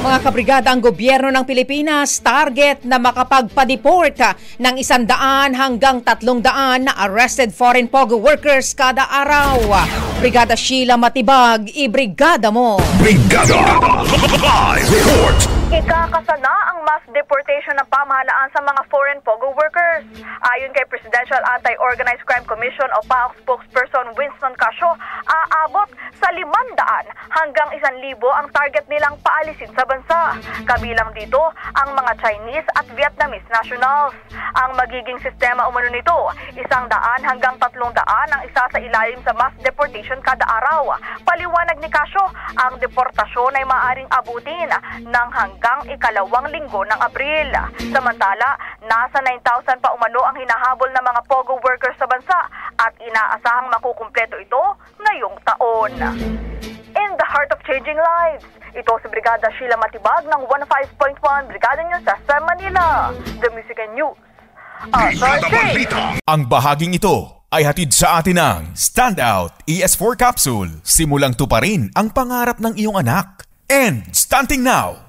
Mga kabrigada, ang gobyerno ng Pilipinas target na makapagpa-deport ng 100 hanggang 300 na arrested foreign POGO workers kada araw. Brigada Sheila Matibag, ibrigada mo! Brigada! Live report! Ikakasa na ang mass deportation ng pamahalaan sa mga foreign POGO workers. Ayon kay Presidential Anti-Organized Crime Commission o PAOK spokesperson Winston Casio, aabot sa 500 hanggang 1,000 ang target nilang paalisin sa bansa. Kabilang dito ang mga Chinese at Vietnamese nationals. Ang magiging sistema umano nito, 100 hanggang 300 ang isa sa ilalim sa mass deportation kada araw. Paliwanag ni Casio, ang deportasyon ay maaaring abutin ng hanggang ikalawang linggo ng Abril. Samantala, nasa 9,000 pa umano ang hinahabol ng mga POGO workers sa bansa at inaasahang makukumpleto ito ngayong taon. In the heart of changing lives, ito si Brigada Sheila Matibag ng 15.1 Brigada News sa Manila. The Music and News. Ang bahaging ito ay hatid sa atin ng Standout ES4 Capsule. Simulang tuparin ang pangarap ng iyong anak. And stunting now!